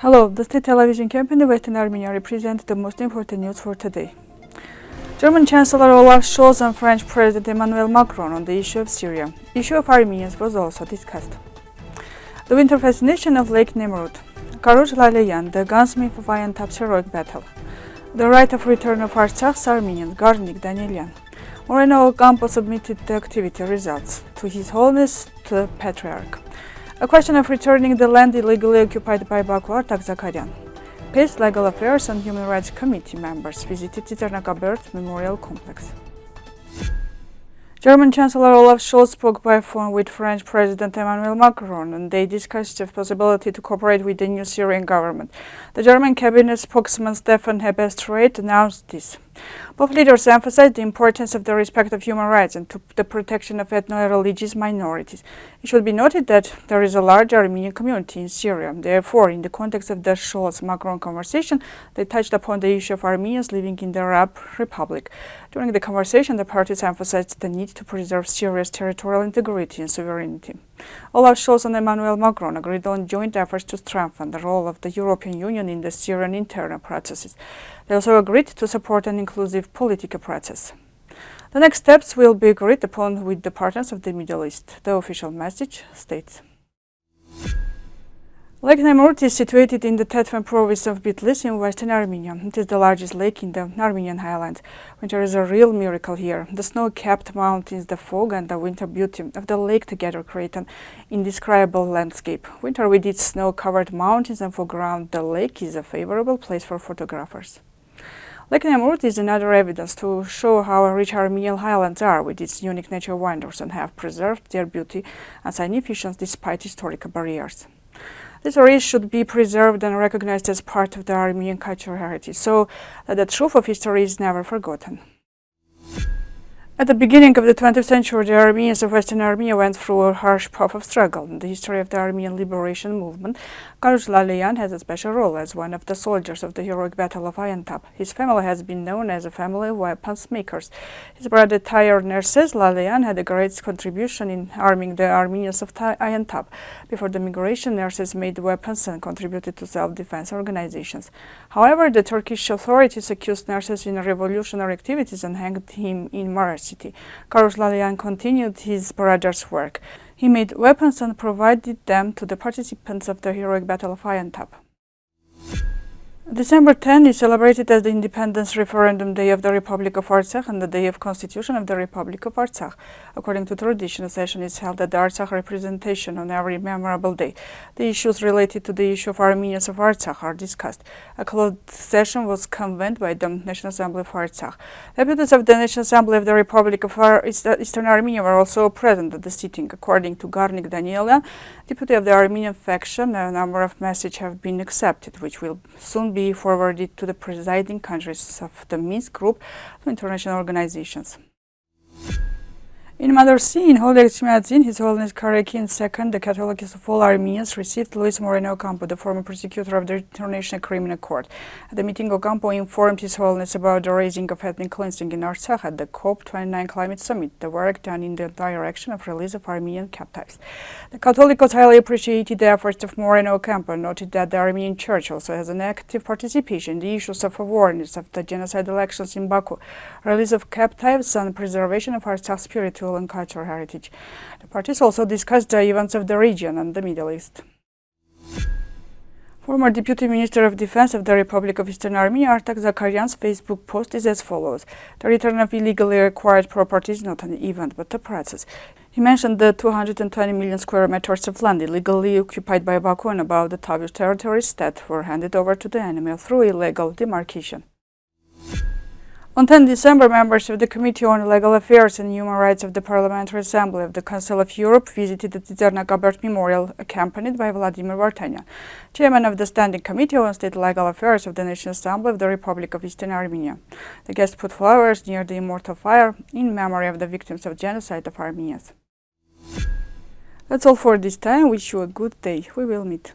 Hello, the state television campaign in Western Armenia represents the most important news for today. German Chancellor Olaf Scholz and French President Emmanuel Macron on the issue of Syria. The issue of Armenians was also discussed. The winter fascination of Lake Nemrut. Karuch Laleyan, the gunsmith of Aintap's heroic battle. The right of return of Artsakh's Armenians, Garnik, Danielyan. Moreno Ocampo submitted the activity results to His Holiness the Patriarch. A question of returning the land illegally occupied by Baku, Artak Zakaryan. Peace, Legal Affairs and Human Rights Committee members visited Tsitsernakaberd Memorial Complex. German Chancellor Olaf Scholz spoke by phone with French President Emmanuel Macron, and they discussed the possibility to cooperate with the new Syrian government. The German cabinet spokesman Stefan Hebestreit announced this. Both leaders emphasized the importance of the respect of human rights and to the protection of ethno-religious minorities. It should be noted that there is a large Armenian community in Syria. Therefore, in the context of the Scholz-Macron conversation, they touched upon the issue of Armenians living in the Arab Republic. During the conversation, the parties emphasized the need to preserve Syria's territorial integrity and sovereignty. Olaf Scholz and Emmanuel Macron agreed on joint efforts to strengthen the role of the European Union in the Syrian internal processes. They also agreed to support an inclusive political process. The next steps will be agreed upon with the partners of the Middle East, the official message states. Lake Nemrut is situated in the Yerevan province of Bitlis in western Armenia. It is the largest lake in the Armenian highlands. Winter is a real miracle here. The snow-capped mountains, the fog and the winter beauty of the lake together create an indescribable landscape. Winter with its snow-covered mountains and fog around the lake is a favorable place for photographers. Lake Nemrut is another evidence to show how rich Armenian highlands are with its unique nature wonders and have preserved their beauty and significance despite historical barriers. These areas should be preserved and recognized as part of the Armenian cultural heritage, so that the truth of history is never forgotten. At the beginning of the 20th century, the Armenians of Western Armenia went through a harsh path of struggle. In the history of the Armenian liberation movement, Karuch Laleyan has a special role as one of the soldiers of the heroic battle of Aintap. His family has been known as a family of weapons makers. His brother Tayyar Nerses Laleyan had a great contribution in arming the Armenians of Aintap. Before the migration, Nerses made weapons and contributed to self-defense organizations. However, the Turkish authorities accused Nerses in revolutionary activities and hanged him in Mars city. Karuch Laleyan continued his brother's work. He made weapons and provided them to the participants of the heroic battle of Aintap. December 10 is celebrated as the Independence Referendum Day of the Republic of Artsakh and the Day of Constitution of the Republic of Artsakh. According to tradition, a session is held at the Artsakh representation on every memorable day. The issues related to the issue of Armenians of Artsakh are discussed. A closed session was convened by the National Assembly of Artsakh. Deputies of the National Assembly of the Republic of Eastern Armenia were also present at the sitting. According to Garnik Danielyan, deputy of the Armenian faction, a number of messages have been accepted, which will soon be forwarded to the presiding countries of the Minsk group of international organizations. In Mother See, in Holy Exmyadzin, His Holiness Karuch II, the Catholicos of all Armenians, received Luis Moreno Ocampo, the former prosecutor of the International Criminal Court. At the meeting, Ocampo informed His Holiness about the raising of ethnic cleansing in Artsakh at the COP29 climate summit, the work done in the direction of release of Armenian captives. The Catholicos highly appreciated the efforts of Moreno Ocampo and noted that the Armenian Church also has an active participation in the issues of awareness of the genocide elections in Baku, release of captives and preservation of Artsakh's spiritual and cultural heritage. The parties also discussed the events of the region and the Middle East. Former Deputy Minister of Defense of the Republic of Eastern Armenia, Artak Zakaryan's Facebook post is as follows. The return of illegally acquired property is not an event, but a process. He mentioned the 220 million square meters of land illegally occupied by Baku and about the Tavish territories that were handed over to the enemy through illegal demarcation. On 10 December, members of the Committee on Legal Affairs and Human Rights of the Parliamentary Assembly of the Council of Europe visited the Tsitsernakaberd Memorial, accompanied by Vladimir Vartanian, chairman of the Standing Committee on State Legal Affairs of the National Assembly of the Republic of Eastern Armenia. The guests put flowers near the immortal fire in memory of the victims of genocide of Armenians. That's all for this time. Wish you a good day. We will meet.